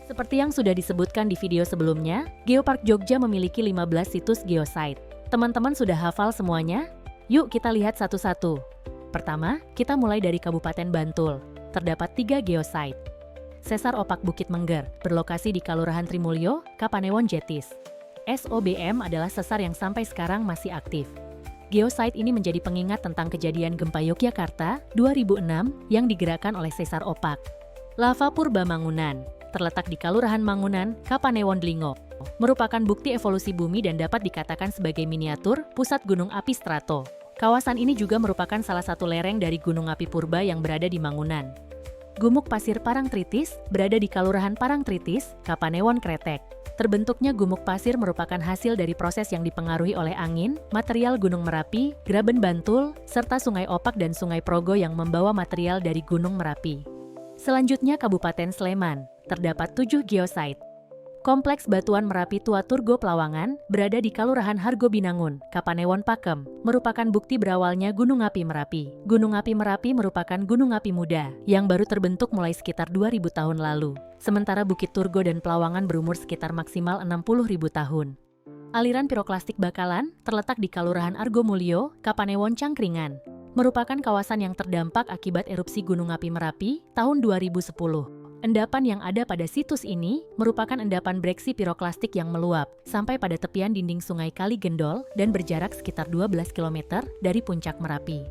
Seperti yang sudah disebutkan di video sebelumnya, Geopark Jogja memiliki 15 situs geosite. Teman-teman sudah hafal semuanya? Yuk kita lihat satu-satu. Pertama, kita mulai dari Kabupaten Bantul. Terdapat 3 geosite. Sesar Opak Bukit Mengger, berlokasi di Kalurahan Trimulyo, Kapanewon Jetis. SOBM adalah sesar yang sampai sekarang masih aktif. Geosite ini menjadi pengingat tentang kejadian gempa Yogyakarta 2006 yang digerakkan oleh Sesar Opak. Lava Purba Mangunan, terletak di Kalurahan Mangunan, Kapanewon Dlingo, merupakan bukti evolusi bumi dan dapat dikatakan sebagai miniatur pusat gunung api strato. Kawasan ini juga merupakan salah satu lereng dari gunung api purba yang berada di Mangunan. Gumuk Pasir Parangtritis berada di Kalurahan Parangtritis, Kapanewon Kretek. Terbentuknya gumuk pasir merupakan hasil dari proses yang dipengaruhi oleh angin, material Gunung Merapi, Graben Bantul, serta Sungai Opak dan Sungai Progo yang membawa material dari Gunung Merapi. Selanjutnya Kabupaten Sleman, terdapat 7 geosite. Kompleks Batuan Merapi Tua Turgo Plawangan berada di Kalurahan Hargobinangun, Kapanewon Pakem, merupakan bukti berawalnya Gunung Api Merapi. Gunung Api Merapi merupakan gunung api muda yang baru terbentuk mulai sekitar 2000 tahun lalu. Sementara Bukit Turgo dan Plawangan berumur sekitar maksimal 60.000 tahun. Aliran piroklastik Bakalan terletak di Kalurahan Argomulyo, Kapanewon Cangkringan, merupakan kawasan yang terdampak akibat erupsi Gunung Api Merapi tahun 2010. Endapan yang ada pada situs ini merupakan endapan breksi piroklastik yang meluap sampai pada tepian dinding Sungai Kali Gendol dan berjarak sekitar 12 km dari puncak Merapi.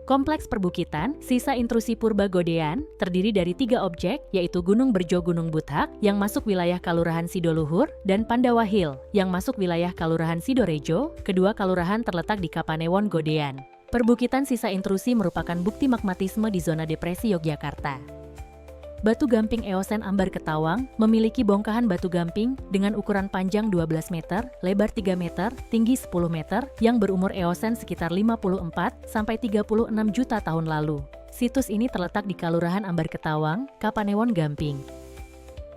Kompleks perbukitan, sisa intrusi purba Godean, terdiri dari 3 objek, yaitu Gunung Berjo Gunung Buthak, yang masuk wilayah Kalurahan Sidoluhur, dan Pandawa Hill, yang masuk wilayah Kalurahan Sidorejo. Kedua kalurahan terletak di Kapanewon Godean. Perbukitan sisa intrusi merupakan bukti magmatisme di zona depresi Yogyakarta. Batu Gamping Eosen Ambar Ketawang memiliki bongkahan batu gamping dengan ukuran panjang 12 meter, lebar 3 meter, tinggi 10 meter, yang berumur Eosen sekitar 54–36 juta tahun lalu. Situs ini terletak di Kalurahan Ambar Ketawang, Kapanewon Gamping.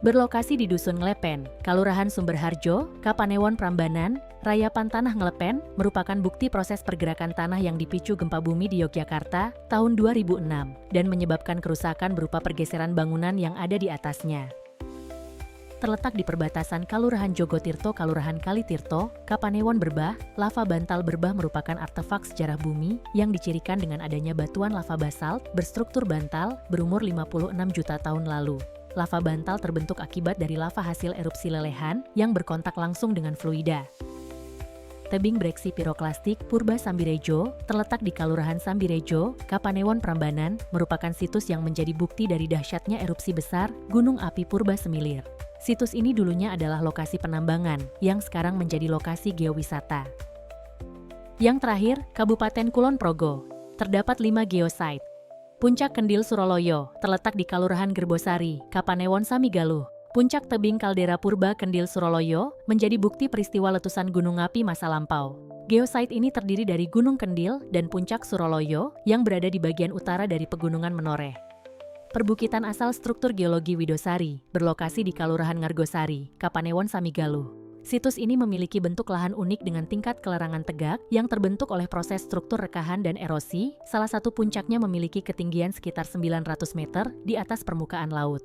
Berlokasi di Dusun Nglepen, Kalurahan Sumberharjo, Kapanewon Prambanan, Rayapan Tanah Nglepen merupakan bukti proses pergerakan tanah yang dipicu gempa bumi di Yogyakarta tahun 2006 dan menyebabkan kerusakan berupa pergeseran bangunan yang ada di atasnya. Terletak di perbatasan Kalurahan Jogotirto, Kalurahan Kalitirto, Kapanewon Berbah, lava bantal Berbah merupakan artefak sejarah bumi yang dicirikan dengan adanya batuan lava basalt berstruktur bantal berumur 56 juta tahun lalu. Lava bantal terbentuk akibat dari lava hasil erupsi lelehan yang berkontak langsung dengan fluida. Tebing breksi piroklastik Purba Sambirejo, terletak di Kalurahan Sambirejo, Kapanewon Prambanan, merupakan situs yang menjadi bukti dari dahsyatnya erupsi besar Gunung Api Purba Semilir. Situs ini dulunya adalah lokasi penambangan, yang sekarang menjadi lokasi geowisata. Yang terakhir, Kabupaten Kulon Progo. Terdapat 5 geosite. Puncak Kendil Suroloyo, terletak di Kalurahan Gerbosari, Kapanewon Samigaluh. Puncak Tebing Kaldera Purba Kendil Suroloyo menjadi bukti peristiwa letusan gunung api masa lampau. Geosite ini terdiri dari Gunung Kendil dan Puncak Suroloyo yang berada di bagian utara dari Pegunungan Menoreh. Perbukitan asal struktur geologi Widosari berlokasi di Kalurahan Ngargosari, Kapanewon Samigaluh. Situs ini memiliki bentuk lahan unik dengan tingkat kelerangan tegak yang terbentuk oleh proses struktur rekahan dan erosi. Salah satu puncaknya memiliki ketinggian sekitar 900 meter di atas permukaan laut.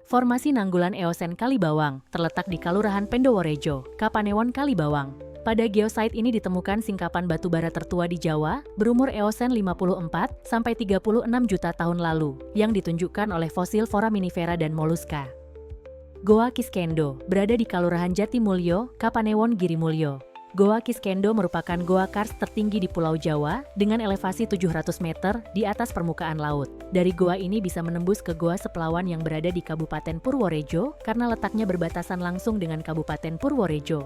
Formasi Nanggulan Eosen Kalibawang terletak di Kalurahan Pendoworejo, Kapanewon Kalibawang. Pada geosite ini ditemukan singkapan batu bara tertua di Jawa berumur Eosen 54–36 juta tahun lalu yang ditunjukkan oleh fosil foraminifera dan moluska. Goa Kiskendo berada di Kalurahan Jatimulyo, Kapanewon Girimulyo. Goa Kiskendo merupakan goa karst tertinggi di Pulau Jawa dengan elevasi 700 meter di atas permukaan laut. Dari goa ini bisa menembus ke Goa Seplawan yang berada di Kabupaten Purworejo karena letaknya berbatasan langsung dengan Kabupaten Purworejo.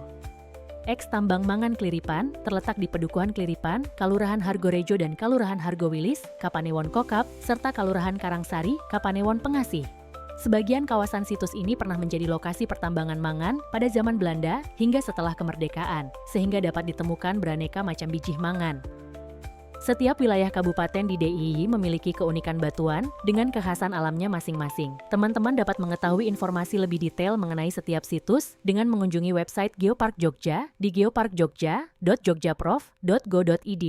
Eks Tambang Mangan Kliripan terletak di Pedukuhan Kliripan, Kalurahan Hargorejo dan Kalurahan Hargowilis, Kapanewon Kokap, serta Kalurahan Karangsari, Kapanewon Pengasih. Sebagian kawasan situs ini pernah menjadi lokasi pertambangan mangan pada zaman Belanda hingga setelah kemerdekaan, sehingga dapat ditemukan beraneka macam biji mangan. Setiap wilayah kabupaten di DIY memiliki keunikan batuan dengan kekhasan alamnya masing-masing. Teman-teman dapat mengetahui informasi lebih detail mengenai setiap situs dengan mengunjungi website Geopark Jogja di geoparkjogja.jogjaprof.go.id.